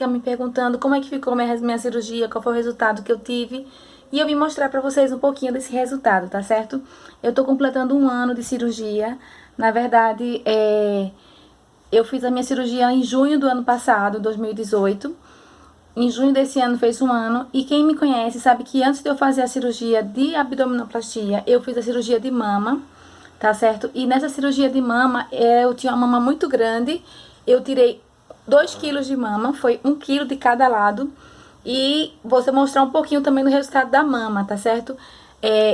ficar me perguntando como é que ficou minha cirurgia, qual foi o resultado que eu tive. E eu vim mostrar pra vocês um pouquinho desse resultado, tá certo? Eu tô completando 1 ano de cirurgia. Na verdade, eu fiz a minha cirurgia em junho do ano passado, 2018. Em junho desse ano fez 1 ano. E quem me conhece sabe que antes de eu fazer a cirurgia de abdominoplastia, eu fiz a cirurgia de mama, tá certo? E nessa cirurgia de mama, eu tinha uma mama muito grande. Eu tirei 2 quilos de mama, foi 1 quilo de cada lado. E vou mostrar um pouquinho também do resultado da mama, tá certo?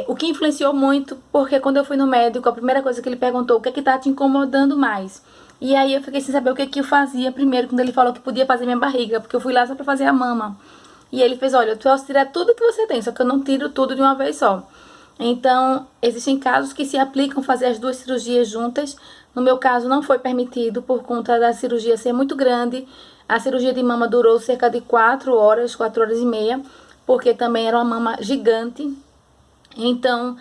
O que influenciou muito, porque quando eu fui no médico, a primeira coisa que ele perguntou, o que é que tá te incomodando mais? E aí eu fiquei sem saber o que é que eu fazia primeiro, quando ele falou que podia fazer minha barriga, porque eu fui lá só pra fazer a mama. E ele fez, olha, tu posso tirar tudo que você tem, só que eu não tiro tudo de uma vez só. Então, existem casos que se aplicam fazer as 2 cirurgias juntas. No meu caso, não foi permitido por conta da cirurgia ser muito grande. A cirurgia de mama durou cerca de 4 horas, 4 horas e meia, porque também era uma mama gigante. Então,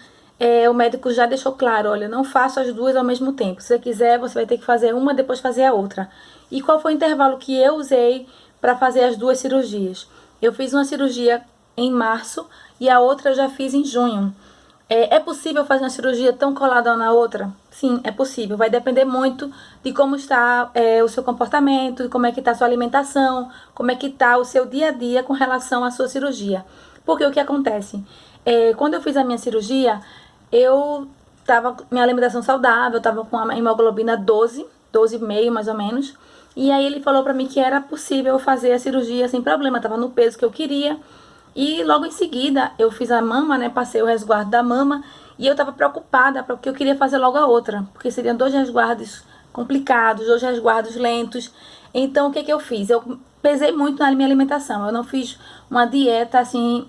o médico já deixou claro, olha, não faça as 2 ao mesmo tempo. Se você quiser, você vai ter que fazer uma, depois fazer a outra. E qual foi o intervalo que eu usei para fazer as 2 cirurgias? Eu fiz uma cirurgia em março e a outra eu já fiz em junho. É possível fazer uma cirurgia tão colada uma na outra? Sim, é possível. Vai depender muito de como está o seu comportamento, de como é que está a sua alimentação, como é que está o seu dia a dia com relação à sua cirurgia. Porque o que acontece? Quando eu fiz a minha cirurgia, eu estava com minha alimentação saudável, eu estava com a hemoglobina 12, 12,5 mais ou menos. E aí ele falou pra mim que era possível fazer a cirurgia sem problema, estava no peso que eu queria. E logo em seguida eu fiz a mama, né? Passei o resguardo da mama e eu tava preocupada porque eu queria fazer logo a outra, porque seriam 2 resguardos complicados, 2 resguardos lentos. Então o que que eu fiz? Eu pesei muito na minha alimentação. Eu não fiz uma dieta assim,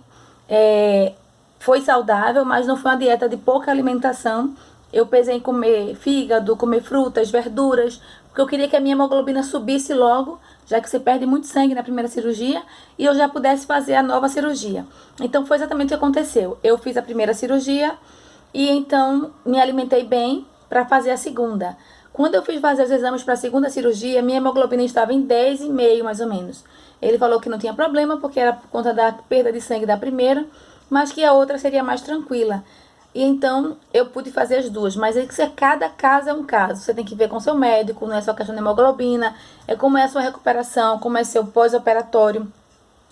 foi saudável, mas não foi uma dieta de pouca alimentação. Eu pesei em comer fígado, comer frutas, verduras, porque eu queria que a minha hemoglobina subisse logo, já que você perde muito sangue na primeira cirurgia, e eu já pudesse fazer a nova cirurgia. Então foi exatamente o que aconteceu. Eu fiz a primeira cirurgia e então me alimentei bem para fazer a segunda. Quando eu fui fazer os exames para a segunda cirurgia, minha hemoglobina estava em 10,5 mais ou menos. Ele falou que não tinha problema, porque era por conta da perda de sangue da primeira, mas que a outra seria mais tranquila. E então eu pude fazer as 2, mas cada caso é um caso. Você tem que ver com seu médico, não é só questão de hemoglobina, é como é a sua recuperação, como é seu pós-operatório,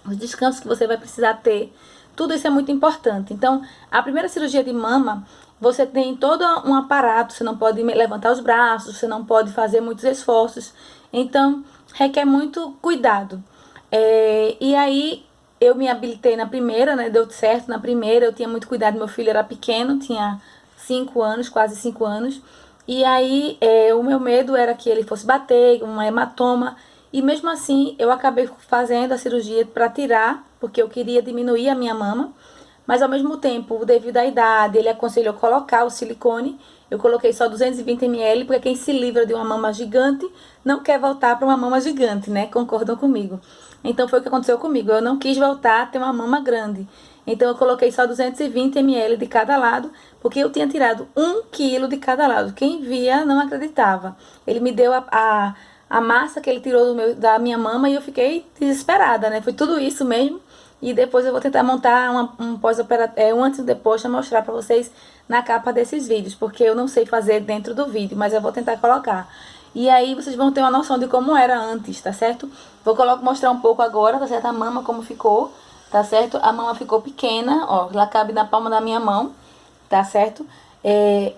os descansos que você vai precisar ter. Tudo isso é muito importante. Então, a primeira cirurgia de mama, você tem todo um aparato, você não pode levantar os braços, você não pode fazer muitos esforços. Então, requer muito cuidado. E aí, eu me habilitei na primeira, né? Deu certo na primeira. Eu tinha muito cuidado. Meu filho era pequeno, tinha 5 anos, quase 5 anos. E aí, o meu medo era que ele fosse bater, um hematoma. E mesmo assim, eu acabei fazendo a cirurgia para tirar, porque eu queria diminuir a minha mama. Mas ao mesmo tempo, devido à idade, ele aconselhou colocar o silicone. Eu coloquei só 220 ml, porque quem se livra de uma mama gigante não quer voltar para uma mama gigante, né? Concordam comigo? Então foi o que aconteceu comigo. Eu não quis voltar a ter uma mama grande. Então eu coloquei só 220 ml de cada lado, porque eu tinha tirado 1 quilo de cada lado. Quem via não acreditava. Ele me deu a massa que ele tirou da minha mama e eu fiquei desesperada, né? Foi tudo isso mesmo. E depois eu vou tentar montar um pós-operatório, um antes e depois, para mostrar para vocês na capa desses vídeos, porque eu não sei fazer dentro do vídeo, mas eu vou tentar colocar. E aí vocês vão ter uma noção de como era antes, tá certo? Vou mostrar um pouco agora, tá certo? A mama como ficou, tá certo? A mama ficou pequena, ó, ela cabe na palma da minha mão, tá certo?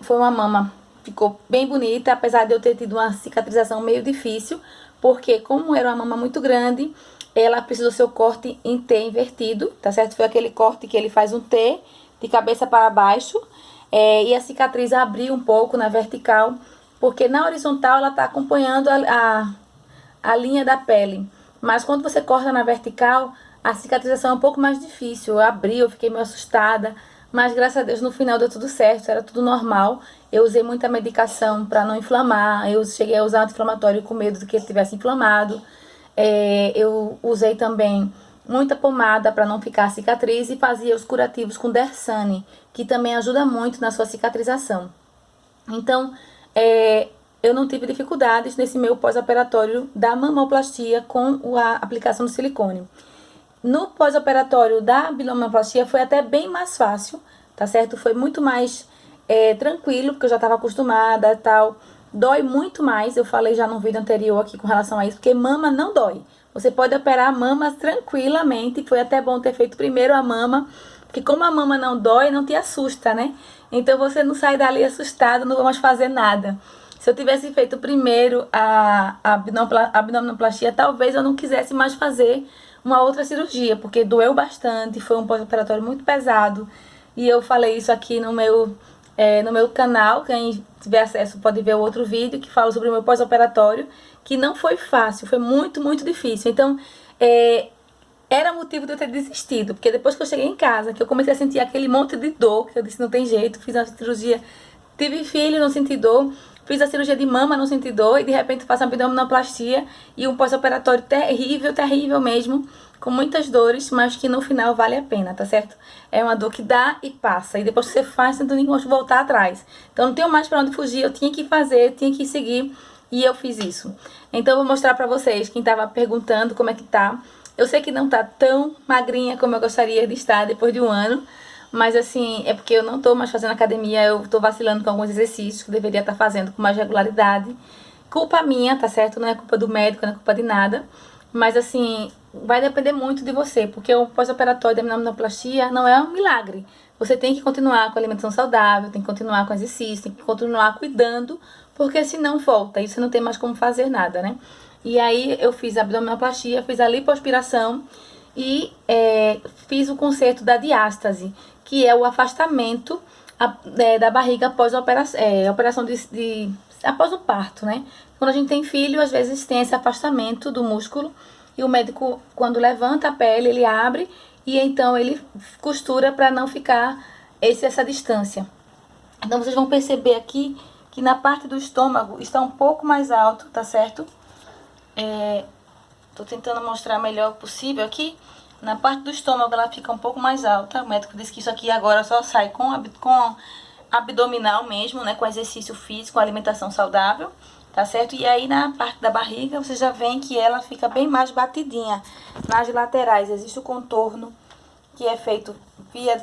Foi uma mama, ficou bem bonita, apesar de eu ter tido uma cicatrização meio difícil, porque como era uma mama muito grande, ela precisou ser o corte em T invertido, tá certo? Foi aquele corte que ele faz um T de cabeça para baixo, e a cicatriz abriu um pouco na vertical, porque na horizontal ela tá acompanhando a linha da pele. Mas quando você corta na vertical, a cicatrização é um pouco mais difícil. Eu abri, eu fiquei meio assustada, mas graças a Deus no final deu tudo certo, era tudo normal. Eu usei muita medicação para não inflamar, eu cheguei a usar anti-inflamatório com medo de que ele tivesse inflamado. Eu usei também muita pomada para não ficar cicatriz e fazia os curativos com Dersane, que também ajuda muito na sua cicatrização. Então, eu não tive dificuldades nesse meu pós-operatório da mamoplastia com a aplicação do silicone. No pós-operatório da abdominoplastia foi até bem mais fácil, tá certo? Foi muito mais tranquilo, porque eu já estava acostumada e tal. Dói muito mais, eu falei já no vídeo anterior aqui com relação a isso, porque mama não dói. Você pode operar a mama tranquilamente, foi até bom ter feito primeiro a mama, porque como a mama não dói, não te assusta, né? Então você não sai dali assustado, não vamos fazer nada. Se eu tivesse feito primeiro a abdominoplastia, talvez eu não quisesse mais fazer uma outra cirurgia, porque doeu bastante, foi um pós-operatório muito pesado. E eu falei isso aqui no meu canal, quem tiver acesso pode ver o outro vídeo que fala sobre o meu pós-operatório, que não foi fácil, foi muito, muito difícil. Então, era motivo de eu ter desistido, porque depois que eu cheguei em casa, que eu comecei a sentir aquele monte de dor, que eu disse, não tem jeito, fiz a cirurgia, tive filho, não senti dor, fiz a cirurgia de mama, não senti dor, e de repente faço a abdominoplastia e um pós-operatório terrível, terrível mesmo, com muitas dores, mas que no final vale a pena, tá certo? É uma dor que dá e passa, e depois que você faz, você não tem nem voltar atrás. Então não tenho mais pra onde fugir, eu tinha que fazer, tinha que seguir, e eu fiz isso. Então eu vou mostrar pra vocês, quem tava perguntando como é que tá. Eu sei que não tá tão magrinha como eu gostaria de estar depois de um ano, mas assim, é porque eu não tô mais fazendo academia, eu tô vacilando com alguns exercícios que eu deveria estar fazendo com mais regularidade. Culpa minha, tá certo? Não é culpa do médico, não é culpa de nada. Mas assim, vai depender muito de você, porque o pós-operatório da abdominoplastia não é um milagre. Você tem que continuar com a alimentação saudável, tem que continuar com exercício, tem que continuar cuidando, porque senão volta, e você não tem mais como fazer nada, né? E aí eu fiz a abdominoplastia, fiz a lipoaspiração e fiz o conserto da diástase, que é o afastamento da barriga após a operação após o parto, né? Quando a gente tem filho, às vezes tem esse afastamento do músculo e o médico, quando levanta a pele, ele abre e então ele costura para não ficar essa distância. Então vocês vão perceber aqui que na parte do estômago está um pouco mais alto, tá certo? Tô tentando mostrar melhor possível aqui. Na parte do estômago ela fica um pouco mais alta. O médico disse que isso aqui agora só sai com abdominal mesmo, né? Com exercício físico, alimentação saudável, tá certo? E aí na parte da barriga você já vê que ela fica bem mais batidinha. Nas laterais existe o contorno que é feito via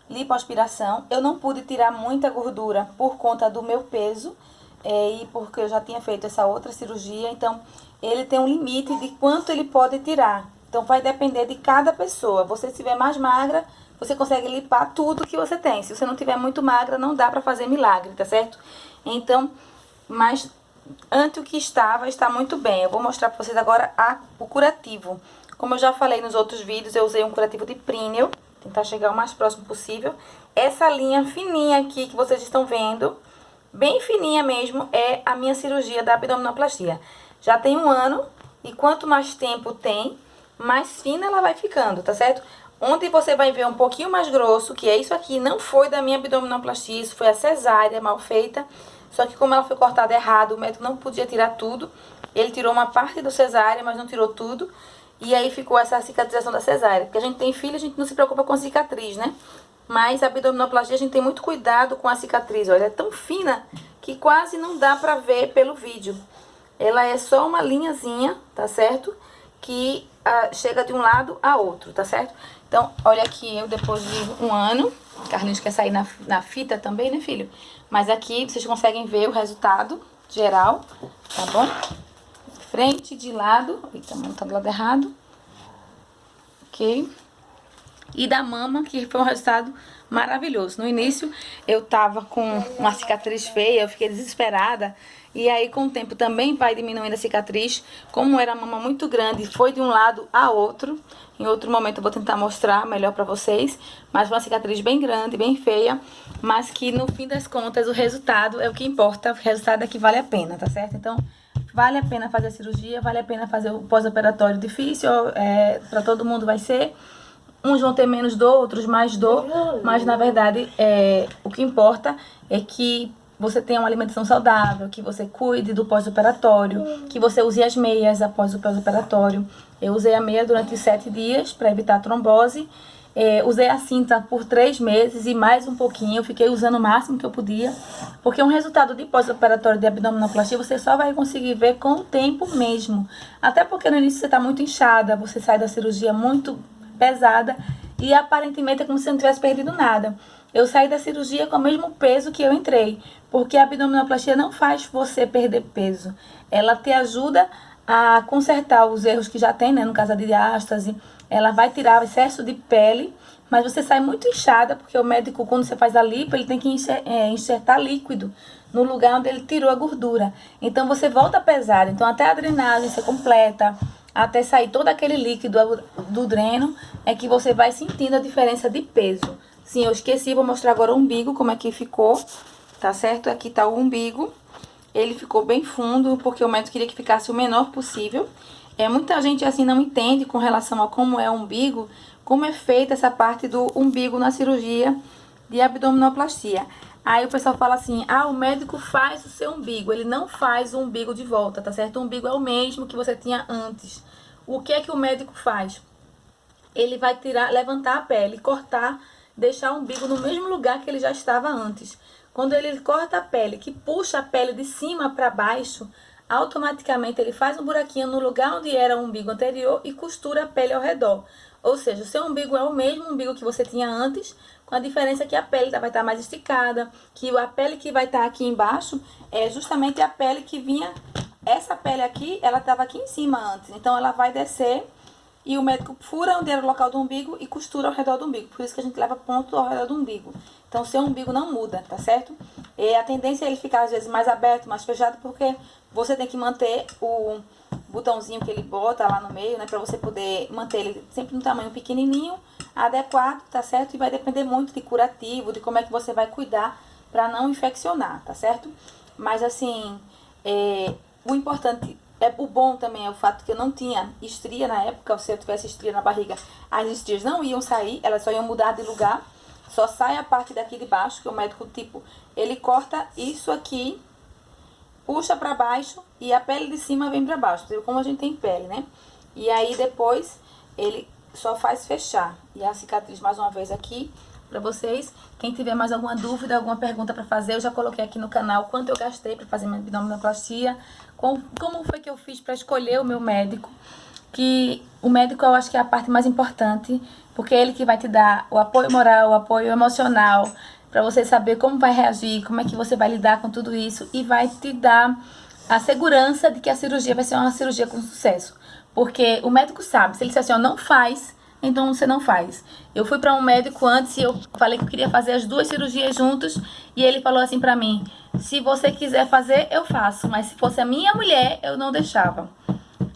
lipoaspiração. Eu não pude tirar muita gordura por conta do meu peso. E porque eu já tinha feito essa outra cirurgia, então ele tem um limite de quanto ele pode tirar. Então vai depender de cada pessoa. Você se estiver mais magra, você consegue limpar tudo que você tem. Se você não estiver muito magra, não dá pra fazer milagre, tá certo? Então, mas ante o que está muito bem. Eu vou mostrar pra vocês agora o curativo. Como eu já falei nos outros vídeos, eu usei um curativo de Príneo, tentar chegar o mais próximo possível. Essa linha fininha aqui que vocês estão vendo, bem fininha mesmo, é a minha cirurgia da abdominoplastia. Já tem um ano, e quanto mais tempo tem, mais fina ela vai ficando, tá certo? Onde você vai ver um pouquinho mais grosso, que é isso aqui, não foi da minha abdominoplastia, isso foi a cesárea mal feita. Só que como ela foi cortada errado, o médico não podia tirar tudo. Ele tirou uma parte do cesárea, mas não tirou tudo. E aí ficou essa cicatrização da cesárea. Porque a gente tem filho, a gente não se preocupa com cicatriz, né? Mas a abdominoplastia a gente tem muito cuidado com a cicatriz. Olha, é tão fina que quase não dá pra ver pelo vídeo. Ela é só uma linhazinha, tá certo? Que chega de um lado a outro, tá certo? Então, olha aqui eu depois de um ano. Carlinhos quer sair na fita também, né, filho? Mas aqui vocês conseguem ver o resultado geral, tá bom? De frente, de lado. Eita, tá do lado errado. Ok. E da mama, que foi um resultado maravilhoso. No início eu tava com uma cicatriz feia, eu fiquei desesperada. E aí com o tempo também vai diminuindo a cicatriz. Como era a mama muito grande, foi de um lado a outro. Em outro momento eu vou tentar mostrar melhor pra vocês. Mas uma cicatriz bem grande, bem feia. Mas que no fim das contas o resultado é o que importa. O resultado é que vale a pena, tá certo? Então vale a pena fazer a cirurgia, vale a pena fazer o pós-operatório difícil. Pra todo mundo vai ser. Uns vão ter menos dor, outros mais dor, mas na verdade o que importa é que você tenha uma alimentação saudável, que você cuide do pós-operatório, que você use as meias após o pós-operatório. Eu usei a meia durante 7 dias para evitar a trombose Usei a cinta por 3 meses e mais um pouquinho. Eu fiquei usando o máximo que eu podia. Porque um resultado de pós-operatório de abdominoplastia você só vai conseguir ver com o tempo mesmo. Até porque no início você está muito inchada, você sai da cirurgia muito pesada e aparentemente é como se você não tivesse perdido nada. Eu saí da cirurgia com o mesmo peso que eu entrei. Porque a abdominoplastia não faz você perder peso. Ela te ajuda a consertar os erros que já tem, né? No caso da diástase, ela vai tirar o excesso de pele, mas você sai muito inchada, porque o médico, quando você faz a lipo, ele tem que enxertar líquido no lugar onde ele tirou a gordura. Então você volta pesada. Então até a drenagem ser completa, até sair todo aquele líquido do dreno, é que você vai sentindo a diferença de peso. Sim, eu esqueci, vou mostrar agora o umbigo, como é que ficou, tá certo? Aqui tá o umbigo. Ele ficou bem fundo, porque o médico queria que ficasse o menor possível. Muita gente assim não entende com relação a como é o umbigo, como é feita essa parte do umbigo na cirurgia de abdominoplastia. Aí o pessoal fala assim, o médico faz o seu umbigo, ele não faz o umbigo de volta, tá certo? O umbigo é o mesmo que você tinha antes. O que é que o médico faz? Ele vai levantar a pele, cortar, deixar o umbigo no mesmo lugar que ele já estava antes. Quando ele corta a pele, que puxa a pele de cima para baixo, automaticamente ele faz um buraquinho no lugar onde era o umbigo anterior e costura a pele ao redor. Ou seja, o seu umbigo é o mesmo umbigo que você tinha antes, com a diferença que a pele vai estar mais esticada, que a pele que vai estar aqui embaixo é justamente a pele que vinha... Essa pele aqui, ela estava aqui em cima antes, então ela vai descer e o médico fura onde era o local do umbigo e costura ao redor do umbigo. Por isso que a gente leva ponto ao redor do umbigo. Então, o seu umbigo não muda, tá certo? E a tendência é ele ficar, às vezes, mais aberto, mais fechado, porque você tem que manter o botãozinho que ele bota lá no meio, né? Pra você poder manter ele sempre no tamanho pequenininho, adequado, tá certo? E vai depender muito de curativo, de como é que você vai cuidar pra não infeccionar, tá certo? Mas, assim, o importante... O bom também é o fato que eu não tinha estria na época. Se eu tivesse estria na barriga, as estrias não iam sair, elas só iam mudar de lugar. Só sai a parte daqui de baixo, que o médico, tipo, ele corta isso aqui, puxa pra baixo e a pele de cima vem pra baixo. Como a gente tem pele, né? E aí depois ele só faz fechar. E a cicatriz mais uma vez aqui pra vocês. Quem tiver mais alguma dúvida, alguma pergunta pra fazer, eu já coloquei aqui no canal quanto eu gastei pra fazer minha abdominoplastia, como foi que eu fiz pra escolher o meu médico. Que o médico eu acho que é a parte mais importante, porque é ele que vai te dar o apoio moral, o apoio emocional, pra você saber como vai reagir, como é que você vai lidar com tudo isso e vai te dar a segurança de que a cirurgia vai ser uma cirurgia com sucesso. Porque o médico sabe, se ele disser assim, não faz, então você não faz. Eu fui pra um médico antes e eu falei que eu queria fazer as 2 cirurgias juntos e ele falou assim pra mim, se você quiser fazer, eu faço, mas se fosse a minha mulher, eu não deixava.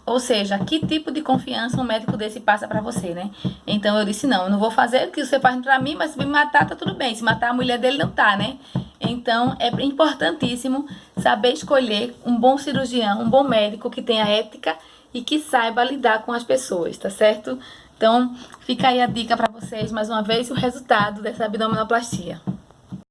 Ou seja, que tipo de confiança um médico desse passa pra você, né? Então eu disse, não, eu não vou fazer o que você faz pra mim, mas se me matar, tá tudo bem. Se matar a mulher dele, não tá, né? Então é importantíssimo saber escolher um bom cirurgião, um bom médico que tenha ética e que saiba lidar com as pessoas, tá certo? Então fica aí a dica pra vocês, mais uma vez, o resultado dessa abdominoplastia.